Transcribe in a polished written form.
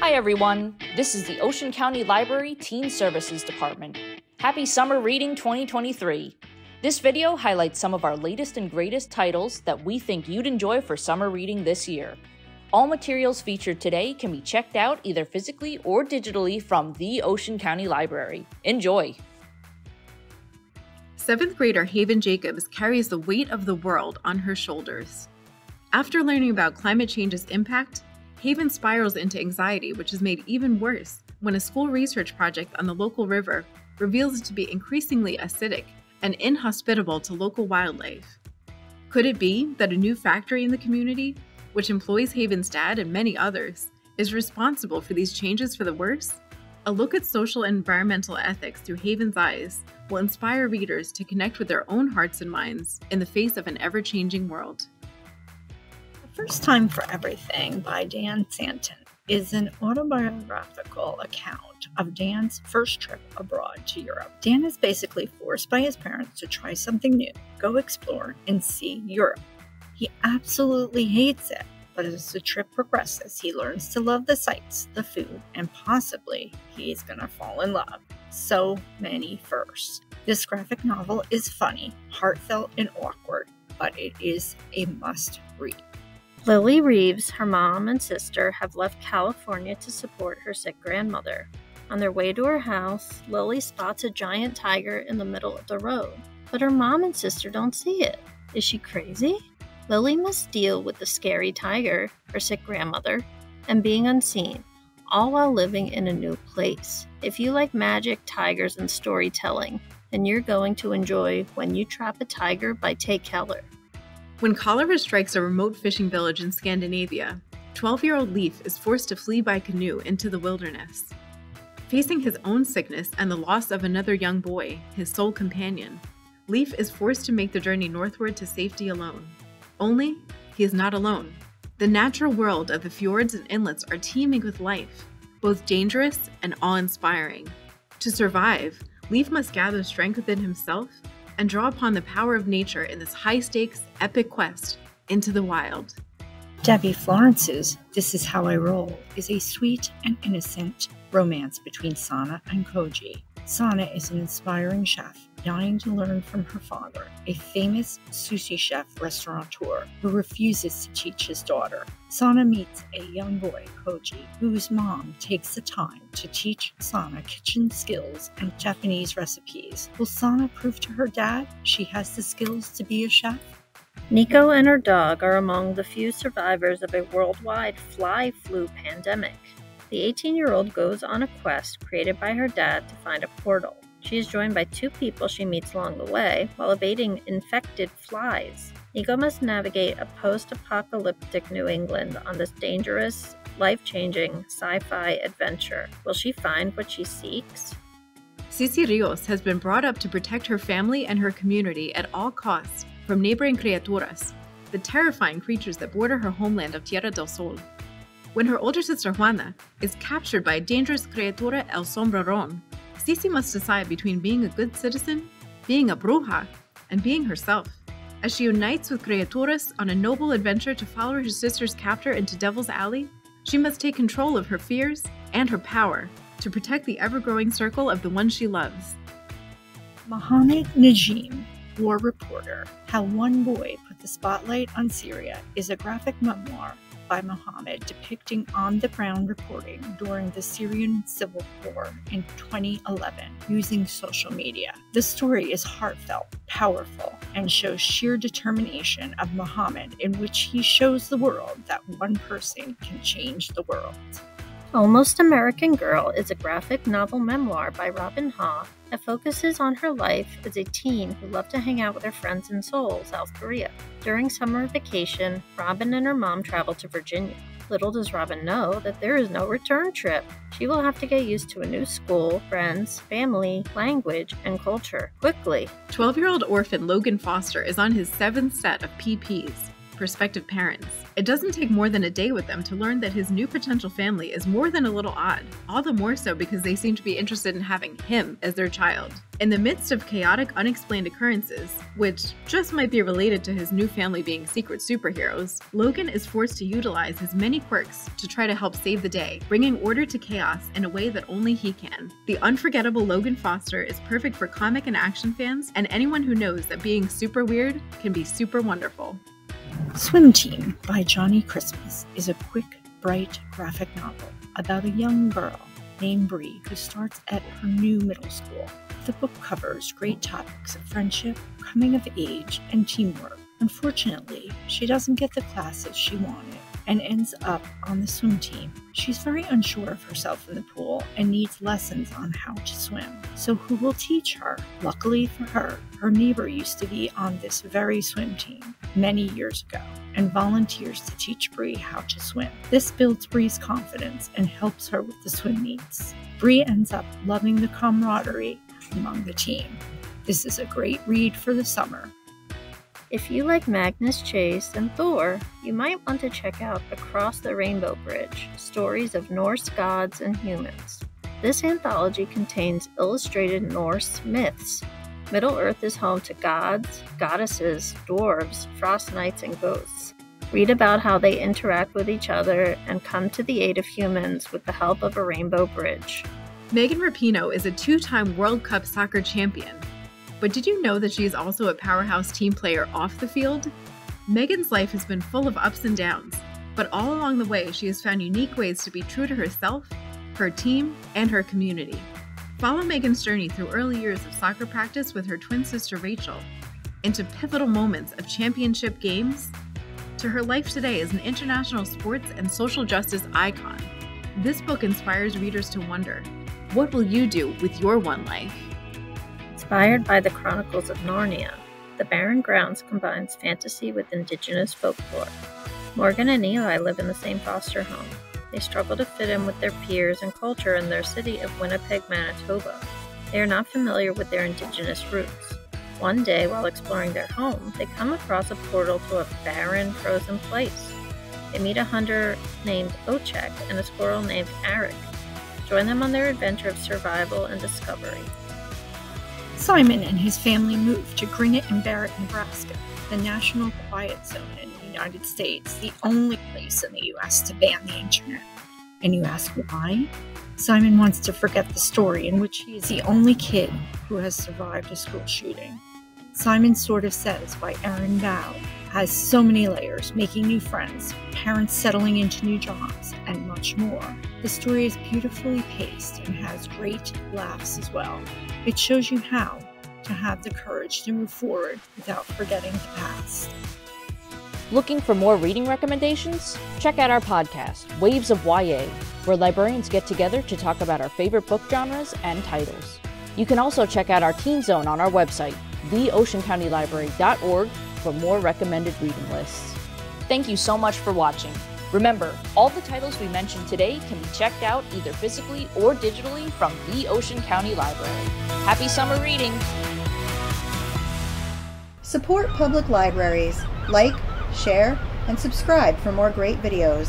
Hi everyone, this is the Ocean County Library Teen Services Department. Happy Summer Reading 2023. This video highlights some of our latest and greatest titles that we think you'd enjoy for summer reading this year. All materials featured today can be checked out either physically or digitally from the Ocean County Library. Enjoy! 7th grader Haven Jacobs carries the weight of the world on her shoulders. After learning about climate change's impact, Haven spirals into anxiety, which is made even worse when a school research project on the local river reveals it to be increasingly acidic and inhospitable to local wildlife. Could it be that a new factory in the community, which employs Haven's dad and many others, is responsible for these changes for the worse? A look at social and environmental ethics through Haven's eyes will inspire readers to connect with their own hearts and minds in the face of an ever-changing world. First Time for Everything by Dan Santon is an autobiographical account of Dan's first trip abroad to Europe. Dan is basically forced by his parents to try something new, go explore, and see Europe. He absolutely hates it, but as the trip progresses, he learns to love the sights, the food, and possibly he's gonna fall in love. So many firsts. This graphic novel is funny, heartfelt, and awkward, but it is a must-read. Lily Reeves, her mom and sister, have left California to support her sick grandmother. On their way to her house, Lily spots a giant tiger in the middle of the road, but her mom and sister don't see it. Is she crazy? Lily must deal with the scary tiger, her sick grandmother, and being unseen, all while living in a new place. If you like magic, tigers, and storytelling, then you're going to enjoy When You Trap a Tiger by Tay Keller. When cholera strikes a remote fishing village in Scandinavia, 12-year-old Leif is forced to flee by canoe into the wilderness. Facing his own sickness and the loss of another young boy, his sole companion, Leif is forced to make the journey northward to safety alone. Only, he is not alone. The natural world of the fjords and inlets are teeming with life, both dangerous and awe-inspiring. To survive, Leif must gather strength within himself and draw upon the power of nature in this high-stakes, epic quest into the wild. Debbie Florence's This Is How I Roll is a sweet and innocent romance between Sana and Koji. Sana is an inspiring chef dying to learn from her father, a famous sushi chef restaurateur who refuses to teach his daughter. Sana meets a young boy, Koji, whose mom takes the time to teach Sana kitchen skills and Japanese recipes. Will Sana prove to her dad she has the skills to be a chef? Nico and her dog are among the few survivors of a worldwide fly flu pandemic. The 18-year-old goes on a quest created by her dad to find a portal. She is joined by two people she meets along the way while evading infected flies. Nico must navigate a post-apocalyptic New England on this dangerous, life-changing sci-fi adventure. Will she find what she seeks? Cici Rios has been brought up to protect her family and her community at all costs from neighboring criaturas, the terrifying creatures that border her homeland of Tierra del Sol. When her older sister Juana is captured by a dangerous criatura El Sombrerón, Cici must decide between being a good citizen, being a bruja, and being herself. As she unites with criaturas on a noble adventure to follow her sister's captor into Devil's Alley, she must take control of her fears and her power to protect the ever-growing circle of the one she loves. Mohammed Najim, war reporter, How One Boy Put the Spotlight on Syria is a graphic memoir by Mohammed depicting on-the-ground reporting during the Syrian civil war in 2011 using social media. The story is heartfelt, powerful, and shows sheer determination of Mohammed, in which he shows the world that one person can change the world. Almost American Girl is a graphic novel memoir by Robin Ha that focuses on her life as a teen who loved to hang out with her friends in Seoul, South Korea. During summer vacation, Robin and her mom travel to Virginia. Little does Robin know that there is no return trip. She will have to get used to a new school, friends, family, language, and culture quickly. 12-year-old orphan Logan Foster is on his 7th set of PPs, prospective parents. It doesn't take more than a day with them to learn that his new potential family is more than a little odd, all the more so because they seem to be interested in having him as their child. In the midst of chaotic, unexplained occurrences, which just might be related to his new family being secret superheroes, Logan is forced to utilize his many quirks to try to help save the day, bringing order to chaos in a way that only he can. The unforgettable Logan Foster is perfect for comic and action fans and anyone who knows that being super weird can be super wonderful. Swim Team by Johnny Christmas is a quick, bright graphic novel about a young girl named Bree who starts at her new middle school. The book covers great topics of friendship, coming of age, and teamwork. Unfortunately, she doesn't get the classes she wanted and ends up on the swim team. She's very unsure of herself in the pool and needs lessons on how to swim. So who will teach her? Luckily for her, her neighbor used to be on this very swim team many years ago and volunteers to teach Bree how to swim. This builds Bree's confidence and helps her with the swim meets. Bree ends up loving the camaraderie among the team. This is a great read for the summer. If you like Magnus Chase and Thor, you might want to check out Across the Rainbow Bridge, Stories of Norse Gods and Humans. This anthology contains illustrated Norse myths. Middle-earth is home to gods, goddesses, dwarves, frost knights, and ghosts. Read about how they interact with each other and come to the aid of humans with the help of a rainbow bridge. Megan Rapinoe is a two-time World Cup soccer champion. But did you know that she is also a powerhouse team player off the field? Megan's life has been full of ups and downs, but all along the way she has found unique ways to be true to herself, her team, and her community. Follow Megan's journey through early years of soccer practice with her twin sister Rachel, into pivotal moments of championship games, to her life today as an international sports and social justice icon. This book inspires readers to wonder, what will you do with your one life? Inspired by the Chronicles of Narnia, The Barren Grounds combines fantasy with indigenous folklore. Morgan and Eli live in the same foster home. They struggle to fit in with their peers and culture in their city of Winnipeg, Manitoba. They are not familiar with their indigenous roots. One day, while exploring their home, they come across a portal to a barren, frozen place. They meet a hunter named Ochek and a squirrel named Arik. Join them on their adventure of survival and discovery. Simon and his family moved to Grinnett and Barrett, Nebraska, the National Quiet Zone in the United States, the only place in the U.S. to ban the internet. And you ask why? Simon wants to forget the story in which he is the only kid who has survived a school shooting. Simon Sort of Says by Erin Dow has so many layers, making new friends, parents settling into new jobs, and much more. The story is beautifully paced and has great laughs as well. It shows you how to have the courage to move forward without forgetting the past. Looking for more reading recommendations? Check out our podcast, Waves of YA, where librarians get together to talk about our favorite book genres and titles. You can also check out our Teen Zone on our website, theoceancountylibrary.org, for more recommended reading lists. Thank you so much for watching. Remember, all the titles we mentioned today can be checked out either physically or digitally from the Ocean County Library. Happy summer reading! Support public libraries. Like, share, and subscribe for more great videos.